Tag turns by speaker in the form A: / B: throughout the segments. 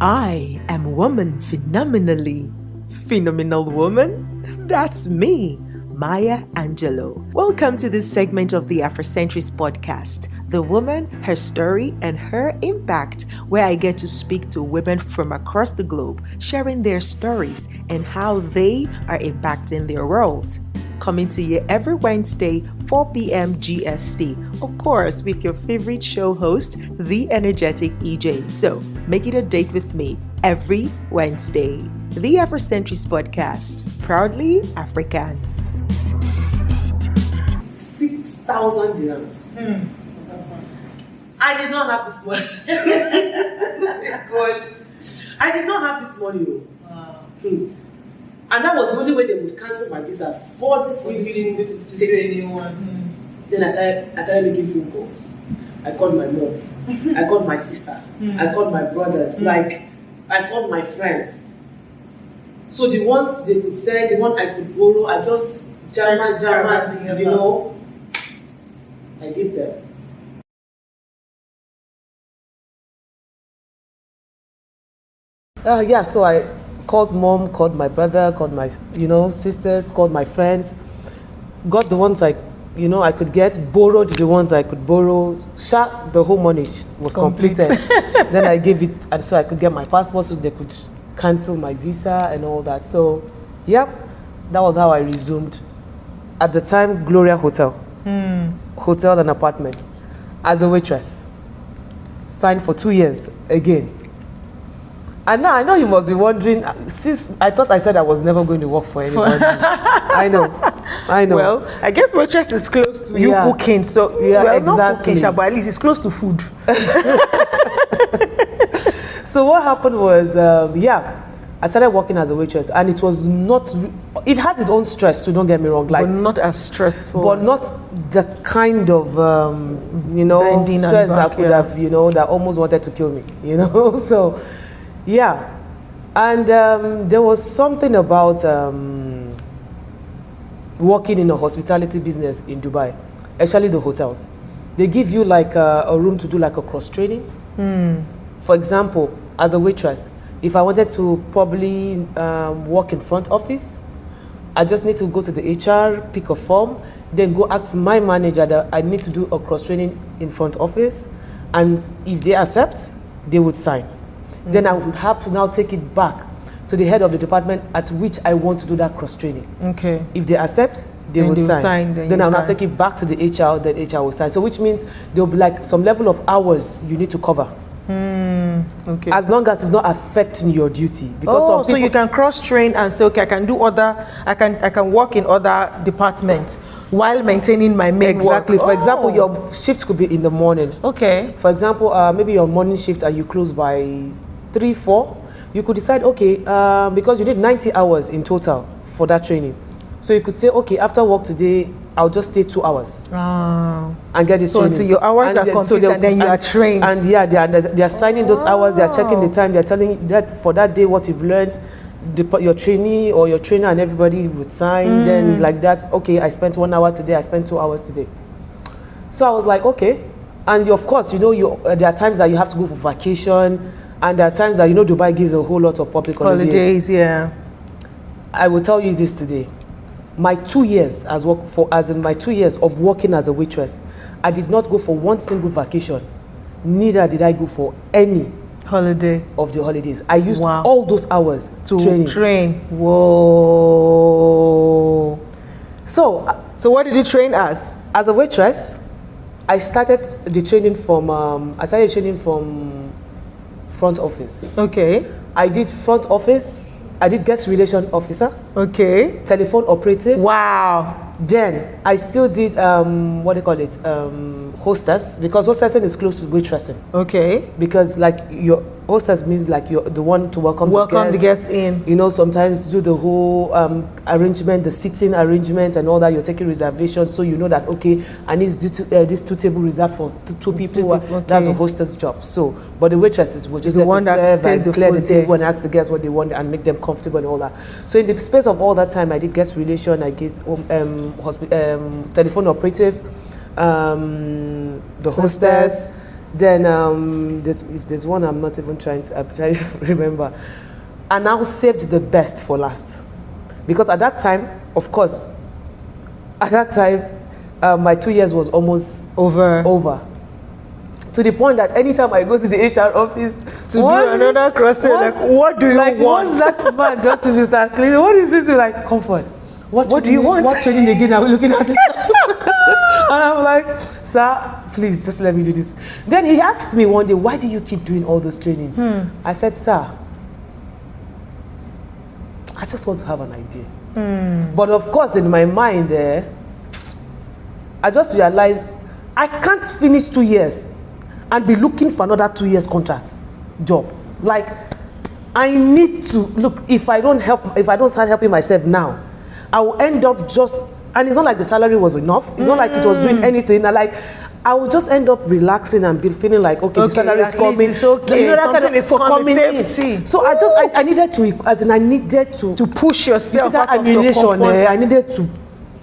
A: I am woman phenomenally. Phenomenal woman? That's me, Maya Angelou. Welcome to this segment of the Afrocentrist podcast, The Woman, Her Story, and Her Impact, where I get to speak to women from across the globe, sharing their stories and how they are impacting their world. Coming to you every Wednesday, 4 p.m. GST. Of course, with your favorite show host, the energetic EJ. So, make it a date with me every Wednesday. The Afrocentrist Podcast, proudly African.
B: 6,000 dirhams. I did not have this money. God. I did not have this money. Wow. And that was the only way they would cancel my visa for this thing.
C: You didn't take anyone.
B: Then I started making phone calls. I called my mom. I called my sister. I called my brothers. I called my friends. So the ones they could send, the one I could borrow, I just jam, you know. I gave them. So I called mom, called my brother, called my sisters, called my friends, got the ones I could get, borrowed the ones I could borrow. The whole money was completed. Then I gave it, and so I could get my passport, so they could cancel my visa and all that. So, that was how I resumed. At the time, Gloria Hotel, hotel and apartment, as a waitress. Signed for 2 years again. And now I know you must be wondering, since I thought I said I was never going to work for anybody. I know.
C: Well, I guess waitress is close to you cooking, so
B: exactly.
C: Not cooking, but at least it's close to food.
A: So what happened was, I started working as a waitress, and it was not. It has its own stress, too. Don't get me wrong.
C: But not as stressful.
A: But not the kind of stress that could have, that almost wanted to kill me. So. Yeah, and there was something about working in a hospitality business in Dubai, especially the hotels. They give you like a room to do like a cross training. For example, as a waitress, if I wanted to probably work in front office, I just need to go to the HR, pick a form, then go ask my manager that I need to do a cross training in front office, and if they accept, they would sign. Then I would have to now take it back to the head of the department at which I want to do that cross training.
C: Okay.
A: If they accept, they will sign. Then I'll now take it back to the HR, then HR will sign. So which means there'll be like some level of hours you need to cover.
C: Okay.
A: As long as it's not affecting your duty. Because
C: so you can cross train and say, okay, I can work in other departments while maintaining my main work.
A: Exactly. For example, your shift could be in the morning.
C: Okay.
A: For example, maybe your morning shift and you close by 3, 4, you could decide, okay, because you need 90 hours in total for that training. So you could say, okay, after work today, I'll just stay 2 hours and get this training.
C: So until your hours are complete, and then you are trained.
A: And they are signing those hours, they are checking the time, they are telling you that for that day what you've learned, your trainee or your trainer and everybody would sign. Then like that, okay, I spent 1 hour today, I spent 2 hours today. So I was like, okay. And of course, there are times that you have to go for vacation, and there are times that Dubai gives a whole lot of public holidays.
C: Yeah.
A: I will tell you this today. My 2 years my 2 years of working as a waitress, I did not go for one single vacation. Neither did I go for any
C: holiday
A: of the holidays. I used all those hours to
C: train. Whoa.
A: So
C: what did you train as?
A: As a waitress, I started training from front office.
C: Okay.
A: I did front office. I did guest relation officer.
C: Okay.
A: Telephone operative.
C: Wow.
A: Then I still did hostess, because hostessing is close to waitressing.
C: Okay.
A: Because like your hostess means like you're the one to welcome
C: the guests in.
A: Sometimes do the whole arrangement, the seating arrangement and all that. You're taking reservations, so you know that okay, I need this 2 table reserved for 2 people. Okay. That's a hostess job. So, but the waitresses will just
C: the one that
A: serve and clear the table
C: there.
A: and ask the guests what they want and make them comfortable and all that. So in the space of all that time, I did guest relation, I did telephone operative, the hostess,
B: Then there's one I'm trying to remember. I now saved the best for last. Because at that time, of course, my 2 years was almost over. To the point that anytime I go to the HR office
C: to do another crossing, like, what do you want?
B: What's that man, Justice Mr. Clean? What is this? Like, comfort.
C: What do you want?
B: What training again are we looking at this? And I'm like, sir, please just let me do this. Then he asked me one day, why do you keep doing all this training? I said, sir, I just want to have an idea. But of course, in my mind, I just realized I can't finish 2 years and be looking for another 2 years contract job. Like, I need to look. If I don't start helping myself now, I will end up just. And it's not like the salary was enough. It's not like it was doing anything. And like, I would just end up relaxing and be feeling like, okay, the salary is coming.
C: It's okay.
B: You know, that kind of
C: is coming, safety.
B: in. So I needed to
C: push yourself out of your comfort.
B: I needed to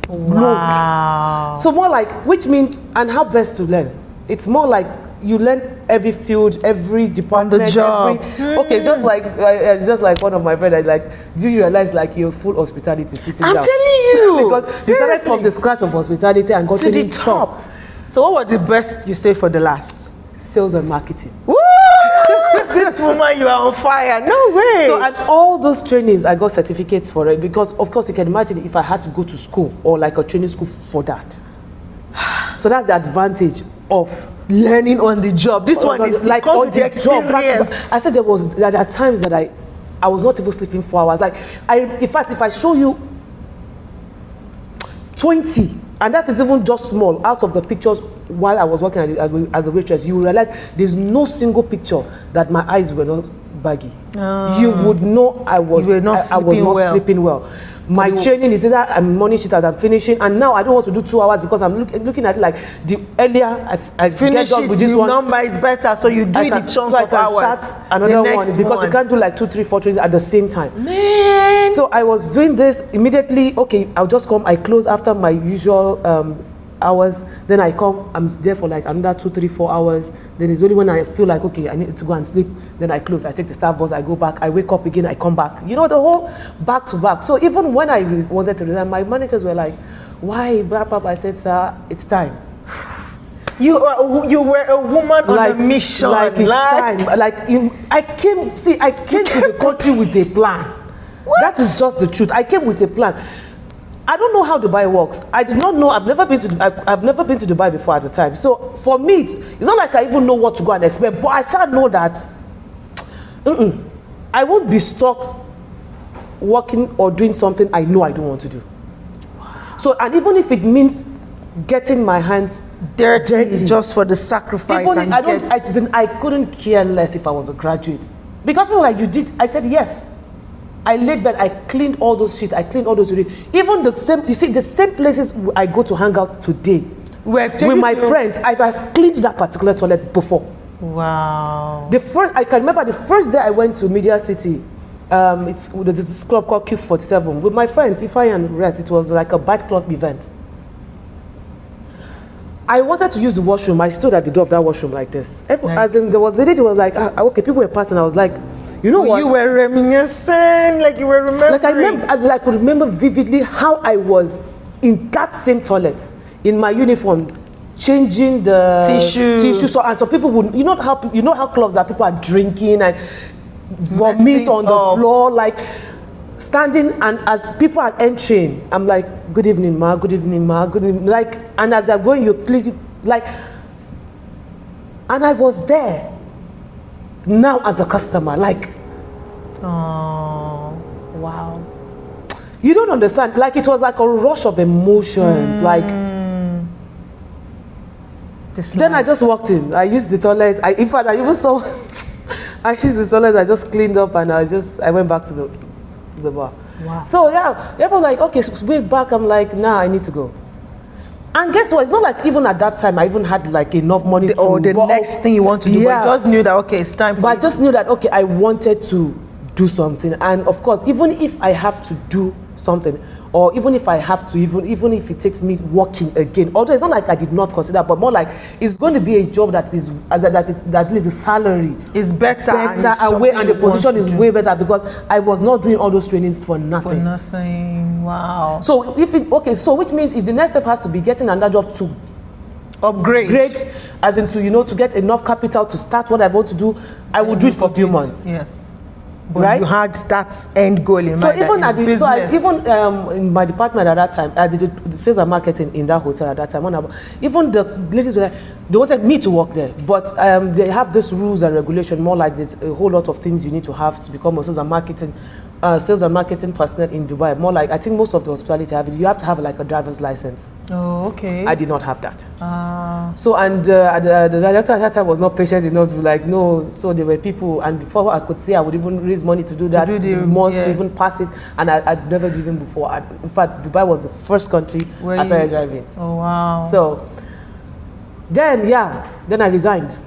B: load. So more like, which means, and how best to learn? It's more like you learn every field, every department,
C: on the job.
B: Okay, it's just like one of my friends. Like, do you realize like you're full hospitality sitting down?
C: I'm telling you,
B: because you started from the scratch of hospitality and got
C: to the top. So what was the best you say for the last?
B: Sales and marketing.
C: Woo! This woman, you are on fire. No way.
B: So and all those trainings, I got certificates for it because, of course, you can imagine if I had to go to school or like a training school for that. So that's the advantage of
C: learning on the job. This one is like on the experience.
B: I said there are times that I was not even sleeping 4 hours. Like in fact, if I show you 20, and that is even just small, out of the pictures while I was working as a waitress, you will realize there's no single picture that my eyes were not baggy. You would know I was not sleeping well. My training is either I'm morning shift and I'm finishing, and now I don't want to do 2 hours because I'm looking at it like the earlier I
C: finish
B: get done with this
C: the
B: one,
C: number is better, so you do it in chunk of hours.
B: Start another one is because you can't do like 2, 3, 4 trainings at the same time. Man. So I was doing this immediately. Okay, I'll just come. I close after my usual hours. Then I come. I'm there for like another 2, 3, 4 hours. Then it's only when I feel like okay, I need to go and sleep. Then I close. I take the staff bus. I go back. I wake up again. I come back. You know, the whole back to back. So even when I wanted to resign, my managers were like, "Why?" Blah blah blah. I said, "Sir, it's time."
C: You were a woman on a mission.
B: Like it's time. I came to the country with a plan. What? That is just the truth. I came with a plan. I don't know how Dubai works. I did not know. I've never been to Dubai before at the time. So for me, it's not like I even know what to go and expect. But I shall know that I won't be stuck working or doing something I know I don't want to do. So, and even if it means getting my hands dirty
C: just for the sacrifice,
B: I couldn't care less if I was a graduate. Because people were like, you did. I said yes. I laid bed, I cleaned all those shit, I cleaned all those today. Even the same places I go to hang out today with my friends, I've cleaned that particular toilet before.
C: Wow.
B: I can remember the first day I went to Media City. There's this club called Q47 with my friends, Ifai and rest. It was like a bike club event. I wanted to use the washroom. I stood at the door of that washroom like this. As in, there was a lady who was like, okay, people were passing. I was like, you know what?
C: You were reminiscing, like you were remembering.
B: Like I could remember vividly how I was in that same toilet, in my uniform, changing the tissue. So, and so people would, you know how clubs are, people are drinking and vomit on the floor, like standing, and as people are entering, I'm like, good evening, ma, good evening, ma, good evening, like, and as they're going, you click, like, and I was there. Now as a customer, like,
C: oh, wow.
B: You don't understand. Like, it was like a rush of emotions. Like, then I just walked in. I used the toilet. In fact, I even saw, I used the toilet. I just cleaned up and I went back to the bar.
C: Wow.
B: So yeah, they were like, okay, so way back. I'm like, nah, I need to go. And guess what? It's not like even at that time I even had like enough money
C: the next thing you want to do.
B: Yeah.
C: But I just knew that okay, it's time for
B: I just knew that okay, I wanted to do something. And of course, even if I have to do something, or even if I have to, even if it takes me working again, although it's not like I did not consider, but more like it's going to be a job that at least the salary
C: is better
B: and the position is way better, because I was not doing all those trainings for nothing.
C: For nothing. Wow.
B: So which means if the next step has to be getting another job to
C: upgrade,
B: as in to get enough capital to start what I want to do, I would do it for a few months.
C: Yes. But
B: right?
C: you had that end goal in mind.
B: So even in my department at that time, I did the sales and marketing in that hotel at that time. Even the ladies were, they wanted me to work there, but they have this rules and regulation, more like there's a whole lot of things you need to have to become a sales and marketing personnel in Dubai. More like, I think most of the hospitality you have to have like a driver's license.
C: Oh, okay.
B: I did not have that. So, and the director at that time was not patient enough to like, no, so there were people, and before I could say I would even raise money to do that, to even pass it, and I'd never driven before. In fact, Dubai was the first country I started driving.
C: Oh, wow.
B: So, then I resigned.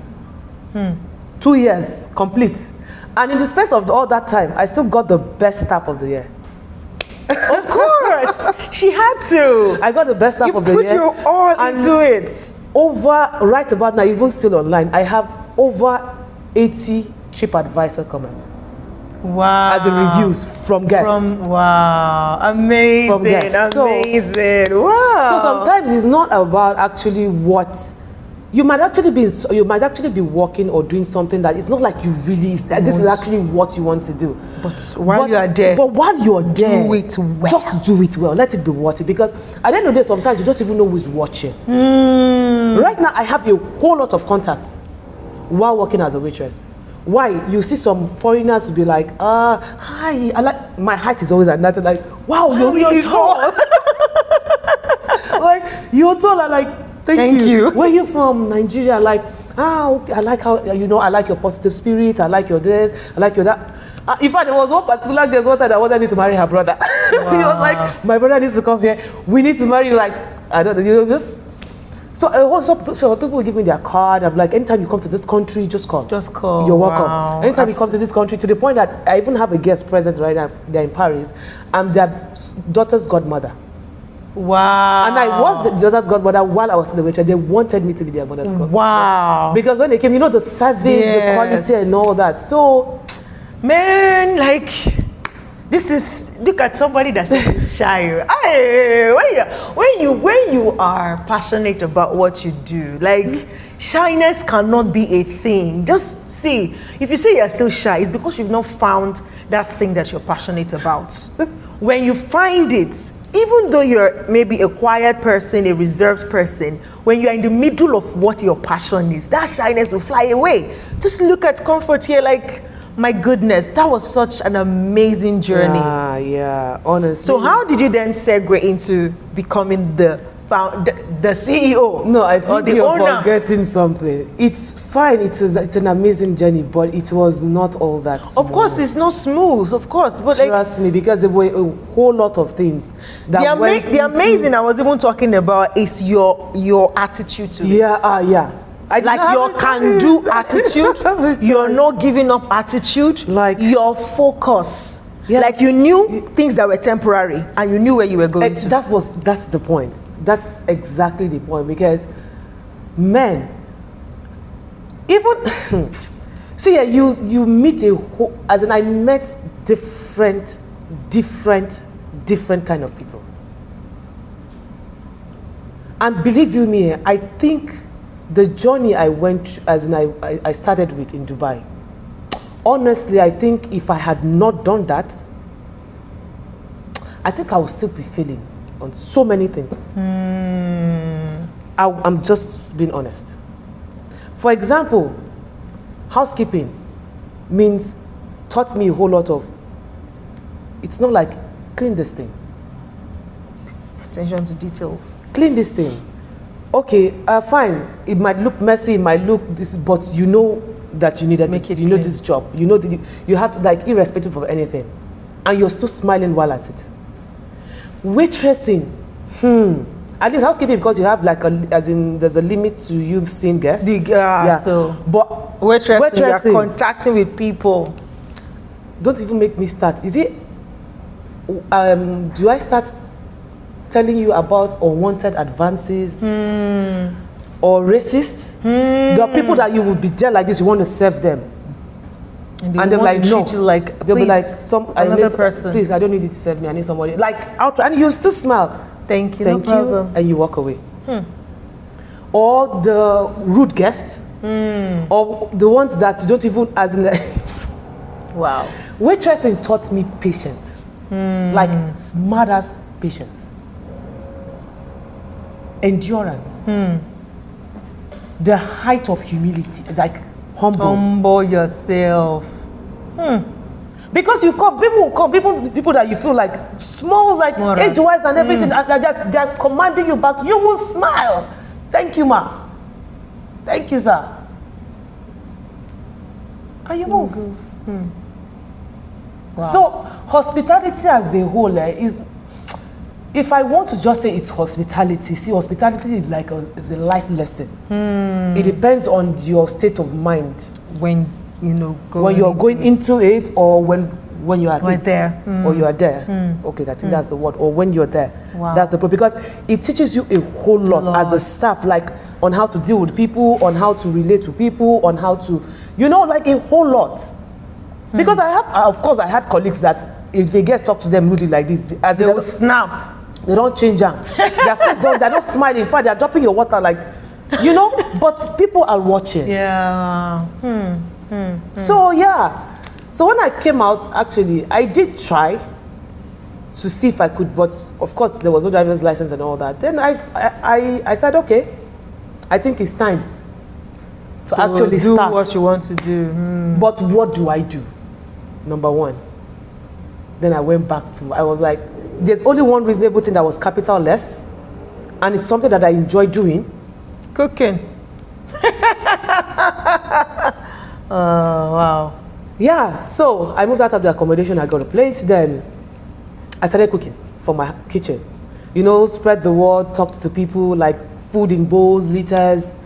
B: 2 years complete. And in the space of all that time, I still got the best staff of the year.
C: Of course, she had to.
B: I got the best staff of the year.
C: You put your all into it.
B: Right about now, even still online, I have over 80 TripAdvisor comments.
C: Wow.
B: As in reviews from guests.
C: Wow. Amazing.
B: From guests.
C: Amazing. Wow.
B: So sometimes it's not about actually what you might actually be working or doing something that it's not like you really this is actually what you want to do.
C: But while you're there,
B: do
C: it well.
B: Just do it well. Let it be worth it, because at the end of the day, sometimes you don't even know who's watching. Right now, I have a whole lot of contact while working as a waitress. Why? You see some foreigners be like, hi, my height is always at that, like, wow, you're really tall. Like, you're tall, I'm like, Thank you. Where are you from? Nigeria. Like, okay, I like how, I like your positive spirit. I like your this. I like your that. In fact, there was one particular guest one time that wanted me to marry her brother. Wow. He was like, my brother needs to come here. We need to marry, like, I don't know, just. So people will give me their card. I'm like, anytime you come to this country, just call.
C: Just call.
B: You're welcome.
C: Wow.
B: Anytime you come to this country, to the point that I even have a guest present right now. They're in Paris. I'm their daughter's godmother.
C: Wow.
B: And I was the daughter's godmother while I was in the waitress. They wanted me to be their mother's godmother.
C: Wow.
B: Because when they came, the service, the quality and all that. So,
C: man, like, look at somebody that's shy. When you are passionate about what you do, like, shyness cannot be a thing. Just see, if you say you're still shy, it's because you've not found that thing that you're passionate about. When you find it, even though you're maybe a quiet person, a reserved person, when you're in the middle of what your passion is, that shyness will fly away. Just look at Comfort here, like, my goodness, that was such an amazing journey.
B: Yeah, honestly.
C: So how did you then segue into becoming the CEO?
B: No, I think you're
C: owner?
B: Forgetting something. It's fine, it's an amazing journey, but it was not all that smooth.
C: Of course, it's not smooth, of course. But
B: trust me, because there were a whole lot of things that
C: the amazing I was even talking about is your attitude to it.
B: Yeah.
C: Like your can-do attitude, your not giving up attitude,
B: like
C: your focus. Yeah. Like you knew things that were temporary and you knew where you were going to.
B: That's the point. That's exactly the point, because men, even see, you meet I met different kind of people, and believe you me, I think the journey I went, I started with in Dubai. Honestly, I think if I had not done that, I think I would still be failing on so many things. I'm just being honest. For example, housekeeping taught me a whole lot of, it's not like, clean this thing.
C: Attention to details.
B: Clean this thing. Okay, fine. It might look messy, it might look this, but you know that you need it. You know this job. You know that you have to, like, irrespective of anything, and you're still smiling while at it. Waitressing, at least housekeeping, because you have like there's a limit to you seeing guests.
C: So,
B: but
C: waitressing, you're contacting with people.
B: don't even make me start. Is it, do I start telling you about unwanted advances or racist? There are people that you will be there like this, you want to serve them.
C: And they're like, no. You like,
B: they'll be like,
C: another person.
B: Please, I don't need you to serve me, I need somebody. Like, out, and you still smile.
C: Thank you,
B: Thank
C: no problem.
B: And you walk away. Or the rude guests, or the ones that you don't even, as in
C: wow.
B: Waitressing taught me patience. Like smart as patience. Endurance. The height of humility, like humble
C: yourself.
B: Because you come, people will come, people that you feel like small, like age-wise and everything, and they're commanding you back. You will smile. Thank you, ma. Thank you, sir. And you move. Wow. So hospitality as a whole is, if I want to just say it's hospitality, see, hospitality is like it's a life lesson. It depends on your state of mind
C: when
B: you're going into it, or when you're at it,
C: there,
B: or you are there. Okay, I think that's the word. Or when you're there, that's the problem, because it teaches you a whole lot as a staff, like on how to deal with people, on how to relate to people, on how to, like a whole lot. Because I had colleagues that if a guest talk to them rudely like this, as
C: they will snap.
B: They don't change them. Their face they're not smiling. In fact, they're dropping your water like, but people are watching.
C: Yeah.
B: So yeah. So when I came out, actually, I did try to see if I could, but of course there was no driver's license and all that. Then I said, okay, I think it's time to actually
C: do
B: start
C: what you want to do.
B: But what do I do? Number one. Then I went back to, I was like, there's only one reasonable thing that was capital less, and it's something that I enjoy doing.
C: Cooking. Oh, wow.
B: Yeah, so I moved out of the accommodation, I got a place, then I started cooking for my kitchen. Spread the word, talk to people, like food in bowls, liters.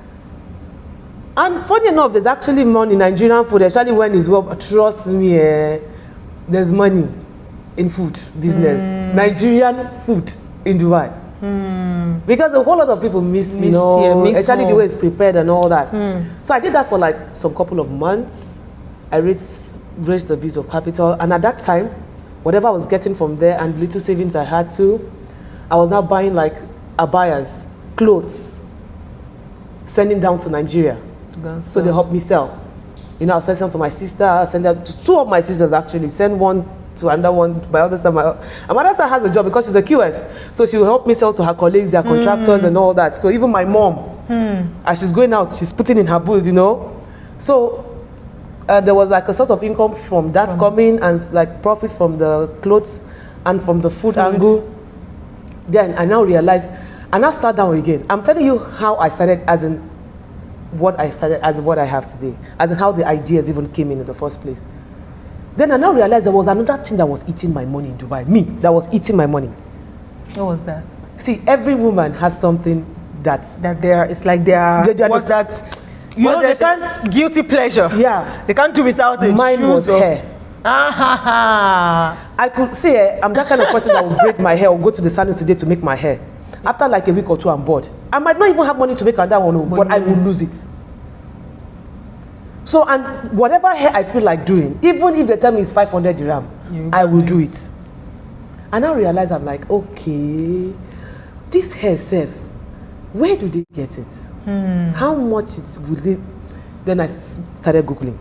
B: And funny enough, there's actually money in Nigerian food, especially when it's well, trust me, there's money in food business. Nigerian food in Dubai. Because a whole lot of people miss especially the way it's prepared and all that. So I did that for like some couple of months. I raised a bit of capital, and at that time, whatever I was getting from there and little savings I had too, I was now buying like abayas, clothes, sending down to Nigeria. So they helped me sell. I'll send some to my sister, I'll send them to two of my sisters actually, send one to another one. My other sister, my other sister has a job because she's a QS. So she will help me sell to her colleagues, their contractors and all that. So even my mom, as she's going out, she's putting in her booth, So there was like a source of income from that coming, and like profit from the clothes and from the food angle. Then I now realized, and I sat down again. I'm telling you how I started, as in what I have today, as in how the ideas even came in the first place. Then I now realized there was another thing that was eating my money in Dubai. Me, that was eating my money.
C: What was that?
B: See, every woman has something that
C: it's like what's that? They can't, guilty pleasure.
B: Yeah.
C: They can't do without it.
B: Mine was hair. I could say I'm that kind of person that will braid my hair or go to the salon today to make my hair. After like a week or two, I'm bored. I might not even have money to make another one, but I will lose it. So, and whatever hair I feel like doing, even if the time is 500 dirham, I will do it. And I realize, I'm like, okay, this hair self, where do they get it? How much would it? Then I started Googling.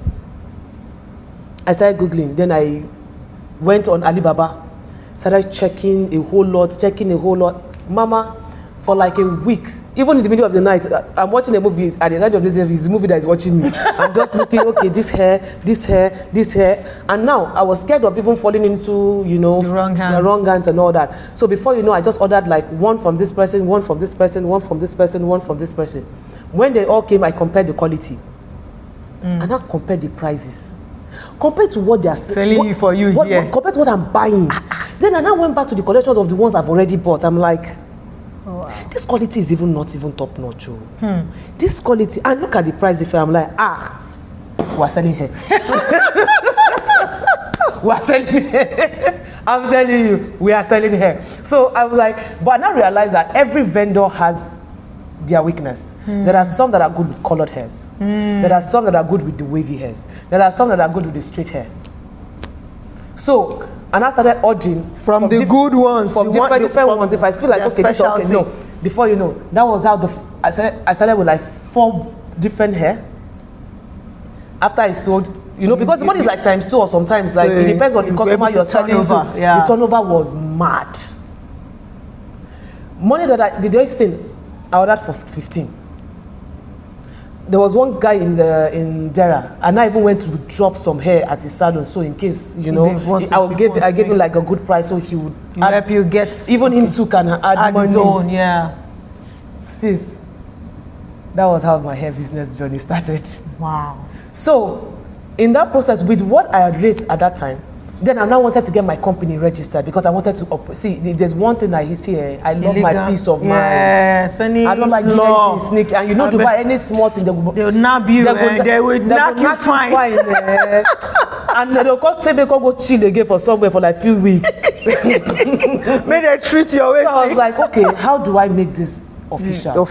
B: Then I went on Alibaba, started checking a whole lot. Mama, for like a week, even in the middle of the night, I'm watching a movie. At the end of this is a movie that is watching me. I'm just looking, okay, this hair. And now I was scared of even falling into, the wrong hands and all that. So before I just ordered like one from this person, one from this person, one from this person, one from this person. When they all came, I compared the quality. And I compared the prices. Compared to what they are
C: selling you for you here.
B: Compared to what I'm buying. Then I now went back to the collections of the ones I've already bought. I'm like, wow. This quality is not even top notch. This quality, and look at the price. If I'm like, we're selling here. we are selling hair. I'm telling you, we are selling hair. So I was like, but I now realized that every vendor has their weakness. There are some that are good with colored hairs. There are some that are good with the wavy hairs. There are some that are good with the straight hair. So, and I started ordering
C: from the good ones,
B: from different ones. If I feel like, okay, this is okay, no. Before you know, that was how I started with like 4 different hair. After I sold, because the money is like times 2 or sometimes, like it depends on the customer you're selling to.
C: Yeah.
B: The turnover was mad. Money that the first thing I ordered for 15. There was one guy in Dera, and I even went to drop some hair at his salon, so in case I gave him like a good price, so he would
C: help you get.
B: Even him too can add money.
C: His own, yeah.
B: Sis, that was how my hair business journey started.
C: Wow.
B: So, in that process, with what I had raised at that time, then I now wanted to get my company registered because I wanted to see. There's one thing I see here. I love my peace of mind.
C: Yes,
B: I don't like doing anything sneaky. And Dubai, any small thing
C: they'll nab you. They will knock you fine.
B: And they'll go chill again for somewhere for like few weeks.
C: May they treat your way.
B: So I was like, okay, how do I make this official?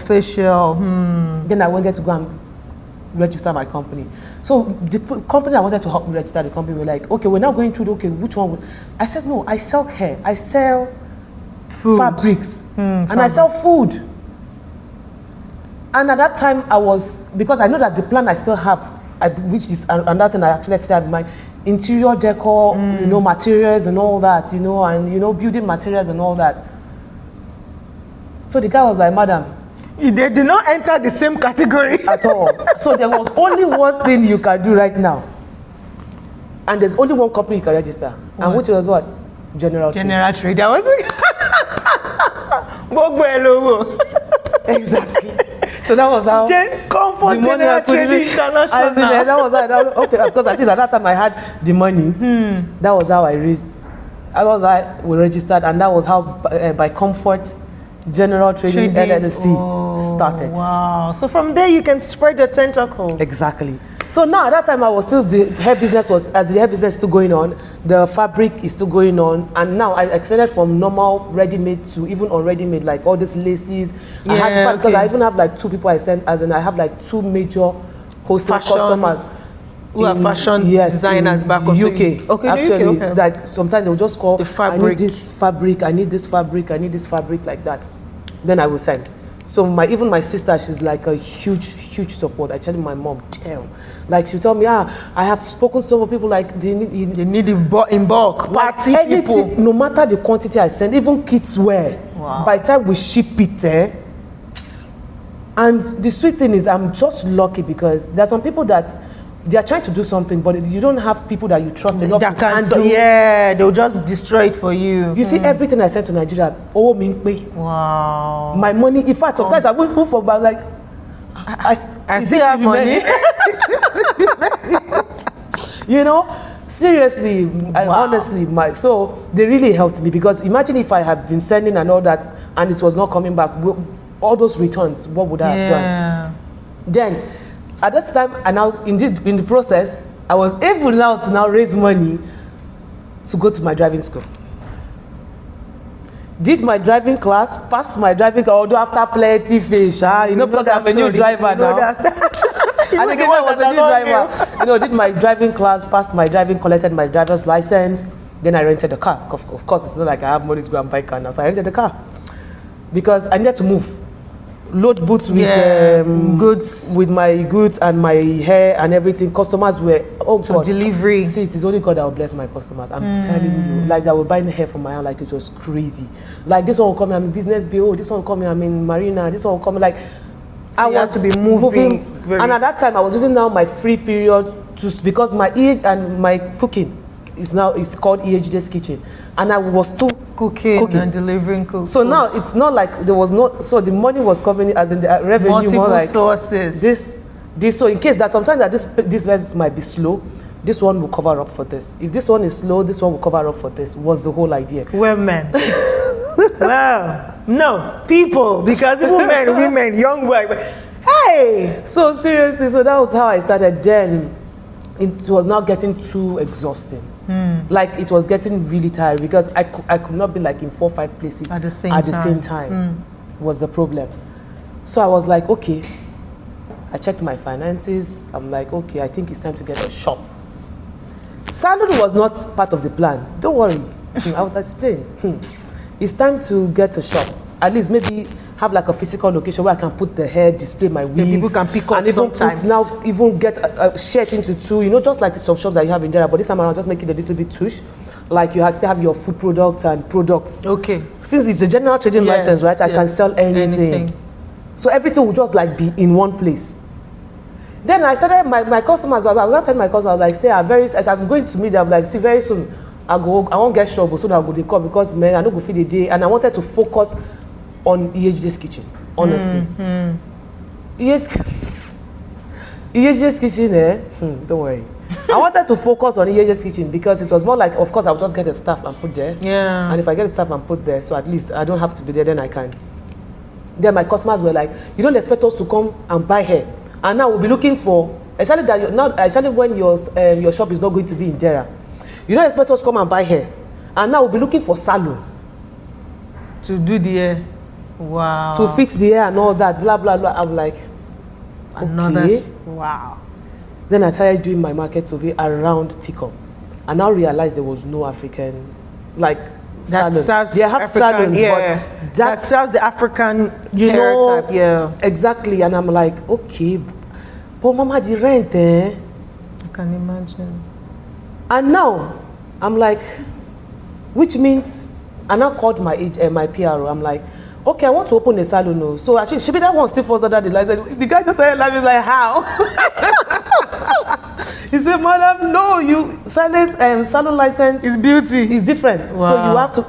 B: Then I wanted to go and register my company. So the company I wanted to help me register the company were like, okay, we're now going through, okay, which one? I said, no, I sell hair, I sell food. Fabrics, and I sell food. And at that time because I know that the plan I still have, which is another thing I actually still have in mind, interior decor, materials and all that, and building materials and all that. So the guy was like, madam,
C: they did not enter the same category
B: at all. So there was only one thing you can do right now. And there's only one company you can register. What? And which was what? General Trade.
C: That was
B: Exactly. So that was how
C: Comfort General Trade International.
B: That was how, okay, because at least at that time I had the money. That was how I raised. I was like, we registered, and that was how by Comfort General Trading LLC started.
C: Wow. So from there you can spread your tentacles.
B: Exactly. So now at that time the hair business is still going on, the fabric is still going on, and now I extended from normal ready-made to even unready-made, like all these laces. Because I even have like 2 people I send, as in I have like 2 major wholesale customers.
C: Who are fashion designers back in
B: UK.
C: Okay,
B: actually,
C: UK, okay.
B: Like sometimes they'll just call,
C: the fabric.
B: I need this fabric, I need this fabric, I need this fabric, like that. Then I will send. So even my sister, she's like a huge support. Actually, my mom, damn. Like she'll tell me, I have spoken to some people, like they need in bulk. Party anything, people. No matter the quantity I send, even kids wear.
C: Wow.
B: By the time we ship it, and the sweet thing is, I'm just lucky because there's some people that they are trying to do something, but you don't have people that you trust enough to handle.
C: Yeah, they'll just destroy it for you.
B: You see, everything I send to Nigeria,
C: wow.
B: My money, in fact, sometimes I wait for, but like,
C: I still have money.
B: Seriously, honestly, so they really helped me, because imagine if I had been sending and all that, and it was not coming back, all those returns, what would I have done? Then, at that time, and now indeed in the process, I was able now to raise money to go to my driving school. Did my driving class, passed my driving class, although after plenty fish, because I'm a new driver now. And again, I was a new driver. Did my driving class, passed my driving, collected my driver's license, then I rented a car. Of course, it's not like I have money to go and buy a car now, so I rented a car. Because I needed to move. Load boots with goods, with my goods and my hair and everything. Customers were God.
C: Delivery.
B: See, it is only God that will bless my customers. I'm telling you, like they were buying hair from my hand, like it was crazy. Like this one will come, I'm in business bureau. This one will come, I'm in marina. This one will come, like
C: I want to be moving.
B: And at that time, I was using now my free period because my age and my cooking is called EHD's Kitchen, and I was still cooking
C: and delivering food.
B: So now it's not like there was so the money was coming as in the revenue,
C: multiple
B: more like
C: sources.
B: This so in case that sometimes that this business might be slow, this one will cover up for this. If this one is slow, this one will cover up for this. Was the whole idea.
C: Women. Well, no, people, because even men, women, young boys. Hey!
B: So seriously, so that was how I started. Then it was now getting too exhausting. Like it was getting really tired because I could not be like in 4 or 5 places
C: at the same time.
B: Was the problem. So I was like, okay, I checked my finances. I'm like, okay, I think it's time to get a shop. Salon was not part of the plan. Don't worry, I will explain. It's time to get a shop. At least maybe have like a physical location where I can put the hair, display my wigs.
C: People can pick up
B: and even
C: sometimes.
B: Even get a shirt into 2, you know, just like some shops that you have in there. But this time around, just make it a little bit tush. Like you still have your food products and products.
C: Okay.
B: Since it's a general trading license, right? I can sell anything. So everything will just like be in one place. Then I started my customers. I was not telling my customers, like, say, I'm going to meet them. Like, see, very soon I won't get trouble. So I go to come because man, I don't go feed the day, and I wanted to focus on EHJ's kitchen. Honestly, EHJ's kitchen. Don't worry. I wanted to focus on EHJ's kitchen because it was more like, of course, I'll just get a staff and put there.
C: Yeah.
B: And if I get a staff and put there, so at least I don't have to be there. Then I can. Then my customers were like, you don't expect us to come and buy hair. And now we'll be looking for, especially when your shop is not going to be in Dera. You don't expect us to come and buy hair. And now we'll be looking for salon.
C: To do the hair. Wow.
B: To fix the hair and all that, blah, blah, blah. I'm like, okay.
C: Wow.
B: Then I started doing my market survey around Tikom. And now realized there was no African, like,
C: that
B: salon.
C: Serves
B: they have
C: African,
B: salons, but
C: that serves the African hair type,
B: Exactly. And I'm like, okay, but mama, the rent,
C: I can imagine.
B: And now I'm like, which means I now called my PRO. I'm like, okay, I want to open a salon now. So actually, she be that one still falls under the license. The guy just started laughing, like, how? He said, madam, no, salon license
C: is beauty.
B: It's different.
C: Wow.
B: So you have to,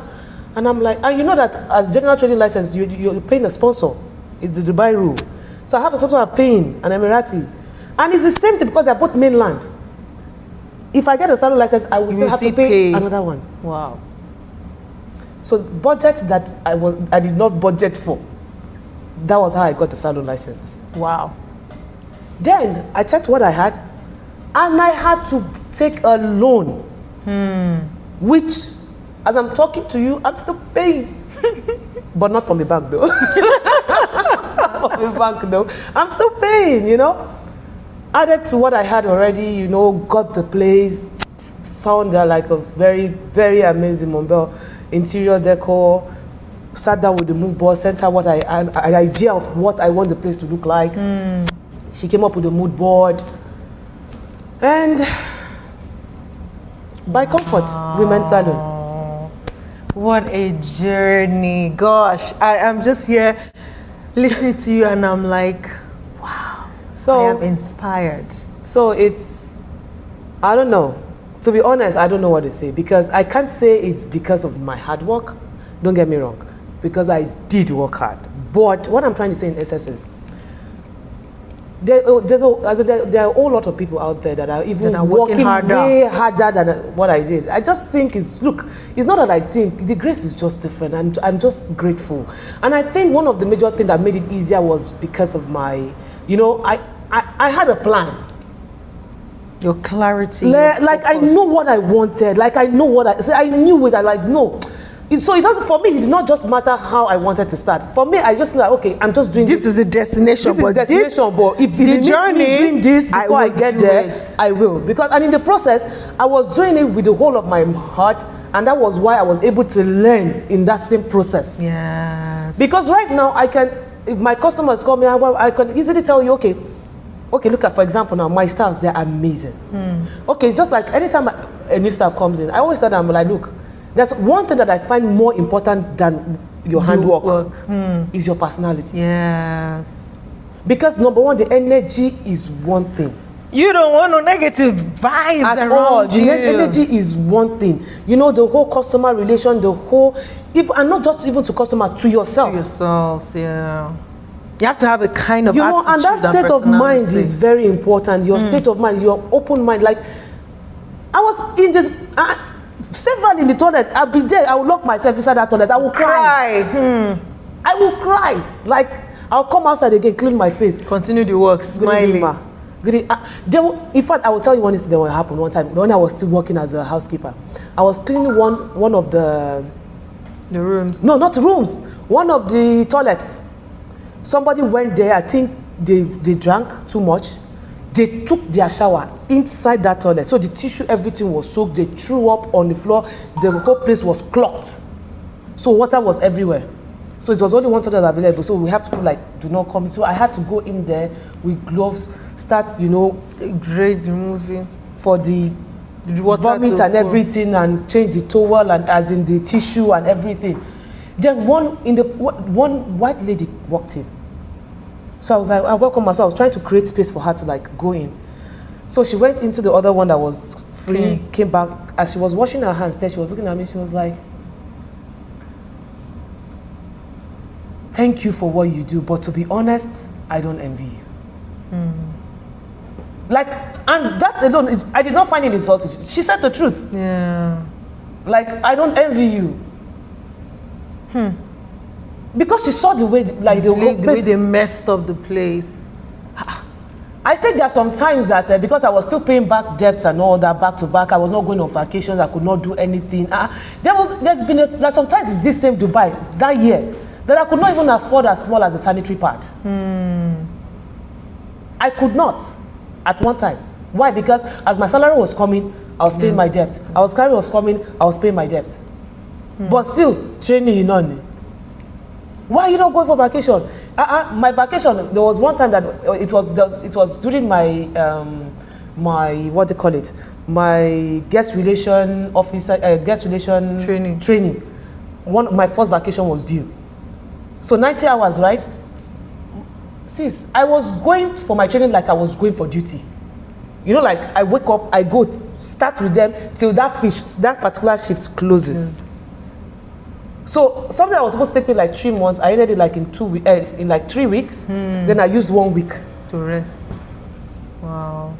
B: and I'm like, and you know that as general trading license, you're paying a sponsor. It's the Dubai rule. So I have a sponsor I'm paying, an Emirati. And it's the same thing because they're both mainland. If I get a salon license, I will still have to pay another one.
C: Wow.
B: So budget that I did not budget for. That was how I got the salon license.
C: Wow.
B: Then I checked what I had, and I had to take a loan, which, as I'm talking to you, I'm still paying, but not from the bank though. Not from the bank though. I'm still paying, you know. Added to what I had already, you know, got the place, found like a very, very amazing Mumbai interior decor, sat down with the mood board, sent her an idea of what I want the place to look like. She came up with the mood board, and by comfort, Women's Salon.
C: What a journey. Gosh, I am just here listening to you and I'm like, wow,
B: so
C: I am inspired.
B: So it's, I don't know. To be honest, I don't know what to say because I can't say it's because of my hard work. Don't get me wrong, because I did work hard. But what I'm trying to say in essence is, there are a whole lot of people out there that are even working way harder than what I did. I just think it's not that I think, the grace is just different, and I'm just grateful. And I think one of the major things that made it easier was because of my, you know, I had a plan.
C: Your clarity.
B: Like I know what I wanted. Like I know what I knew it. I like no. So it doesn't, for me, it did not just matter how I wanted to start. For me, I just like, okay, I'm just doing
C: this. Is the destination.
B: But if the journey doing this before I get there, I will. And in the process, I was doing it with the whole of my heart, and that was why I was able to learn in that same process.
C: Yes.
B: Because right now, if my customers call me, I can easily tell you, okay, look at, for example, now my staffs, they're amazing. Okay, it's just like anytime a new staff comes in, I always tell them, like, look, there's one thing that I find more important than your handwork is your personality.
C: Yes.
B: Because number one, the energy is one thing.
C: You don't want no negative vibes
B: at
C: around
B: all.
C: you.
B: The energy is one thing. You know, the whole customer relation, and not just even to customer, to yourself.
C: To yourselves, yeah. You have to have a kind of
B: attitude, and that state of mind is very important. Your state of mind, your open mind. Like, I was in this, several in the toilet. I'll be there. I will lock myself inside that toilet. I will cry. I will cry. Like, I'll come outside again, clean my face.
C: Continue the work, smiling.
B: In fact, I will tell you one incident that happened one time when I was still working as a housekeeper. I was cleaning one of the
C: rooms.
B: No, not rooms. One of the toilets. Somebody went there. I think they drank too much. They took their shower inside that toilet. So the tissue, everything was soaked. They threw up on the floor. The whole place was clogged. So water was everywhere. So it was only one toilet available. So we have to put like, do not come. So I had to go in there with gloves, start,
C: grade removing
B: for the
C: water
B: vomit and everything, and change the towel and as in the tissue and everything. Then one white lady walked in. So I was like, I welcome her. So I was trying to create space for her to like go in. So she went into the other one that was free, came back. As she was washing her hands, then she was looking at me, she was like, thank you for what you do, but to be honest, I don't envy you. Like, and that alone, I did not find it insulting. She said the truth.
C: Yeah.
B: Like, I don't envy you. Because she saw the way, like the whole place.
C: The way they messed up the place.
B: I said there are some times that because I was still paying back debts and all that back to back, I was not going on vacations, I could not do anything. There's sometimes it's this same Dubai that year that I could not even afford as small as a sanitary pad. I could not at one time. Why? Because as my salary was coming, I was paying my debt. As salary was coming, I was paying my debt. But still, training, why are you not going for vacation? My vacation, there was one time that it was during my what they call it, my guest relation officer, training. My first vacation was due. So 90 hours, right? Sis, I was going for my training like I was going for duty. Like I wake up, I go start with them till that particular shift closes. So something that was supposed to take me like 3 months, I ended it like in like 3 weeks. Then I used 1 week
C: to rest. Wow.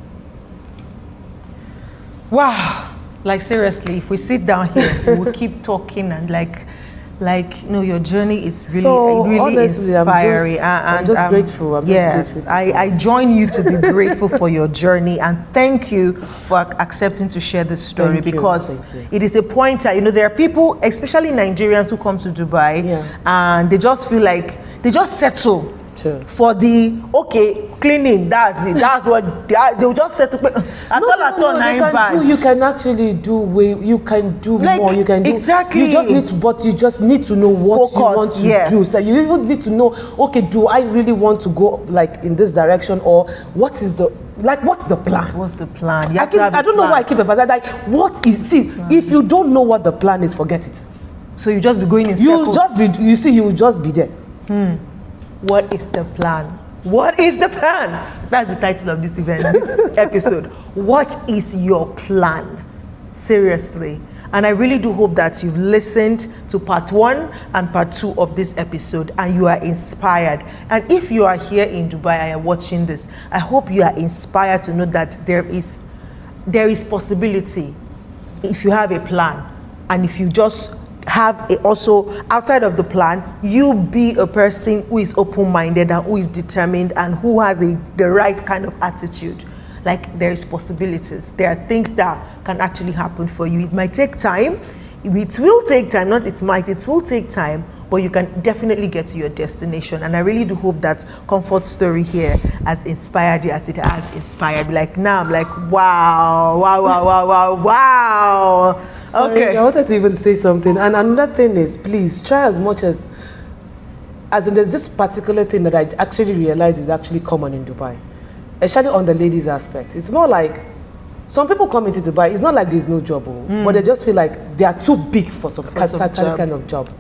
C: Like seriously, if we sit down here, we will keep talking and your journey is really
B: honestly,
C: inspiring.
B: I'm just grateful.
C: I join you to be grateful for your journey, and thank you for accepting to share this story. Because it is a pointer. There are people, especially Nigerians, who come to Dubai and they just feel like they just settle. For the cleaning, that's it. That's what they'll just settle.
B: You can actually do you can do more. You can do
C: exactly.
B: You just need to know what you want to do. So you even need to know. Do I really want to go like in this direction, or what's the plan?
C: What's the plan?
B: I don't know why I keep emphasizing. Like, what is? See, if you don't know what the plan is, forget it.
C: So you just be going in circles.
B: You will just be there.
C: What is the plan? What is the plan? That's the title of this event, this episode. What is your plan? Seriously. And I really do hope that you've listened to part 1 and part 2 of this episode and you are inspired. And if you are here in Dubai and you're watching this, I hope you are inspired to know that there is possibility if you have a plan. And if you just have also outside of the plan, you be a person who is open-minded and who is determined and who has the right kind of attitude. Like, there is possibilities. There are things that can actually happen for you. It might take time. It will take time, it will take time, but you can definitely get to your destination. And I really do hope that Comfort's story here has inspired you as it has inspired me. Like, now I'm like, wow.
B: Sorry,
C: okay.
B: I wanted to even say something. And another thing is, please try as much as in there's this particular thing that I actually realize is actually common in Dubai, especially on the ladies aspect. It's more like some people come into Dubai, it's not like there's no job, but they just feel like they are too big for some certain kind of jobs.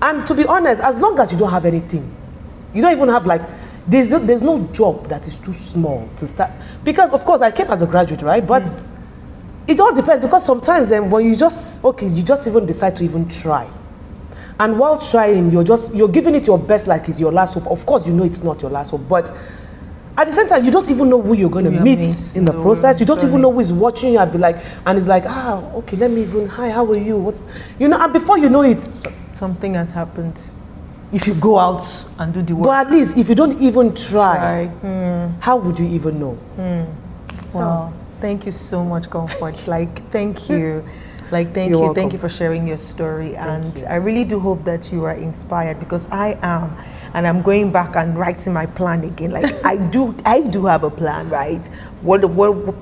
B: And to be honest, as long as you don't have anything, you don't even have there's no job that is too small to start. Because of course I came as a graduate, right? But it all depends, because sometimes when you just even decide to even try. And while trying, you're giving it your best like it's your last hope. Of course, it's not your last hope, but at the same time, you don't even know who you're going to meet in the process. You don't even know who is watching you. I'd be like, and it's like, let me even, hi, how are you? And before you know it,
C: something has happened. if you go out and do the work.
B: But at least if you don't even try, how would you even know?
C: So, wow. Thank you so much, Comfort. Like, thank you. Like, thank
B: You're
C: you.
B: welcome.
C: Thank you for sharing your story. And I really do hope that you are inspired, because I am. And I'm going back and writing my plan again. Like, I do have a plan, right? What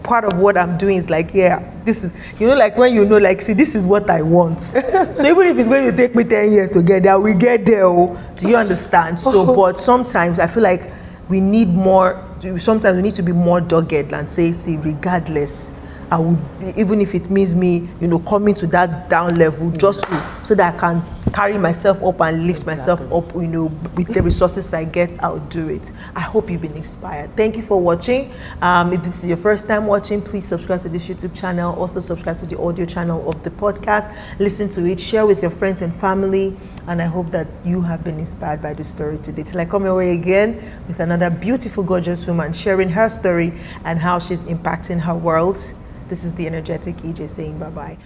C: part of what I'm doing is like, yeah, this is, like when like, see, this is what I want. So even if it's going to take me 10 years to get there, we get there. Oh. Do you understand? So, but sometimes I feel like we need more. Sometimes we need to be more dogged and say, see, regardless, I would, even if it means me, coming to that down level just so that I can carry myself up and lift myself up, with the resources I get, I'll do it. I hope you've been inspired. Thank you for watching. If this is your first time watching, please subscribe to this YouTube channel. Also subscribe to the audio channel of the podcast. Listen to it, share with your friends and family. And I hope that you have been inspired by the story today. Till I come your way again with another beautiful, gorgeous woman sharing her story and how she's impacting her world. This is the energetic EJ saying bye-bye.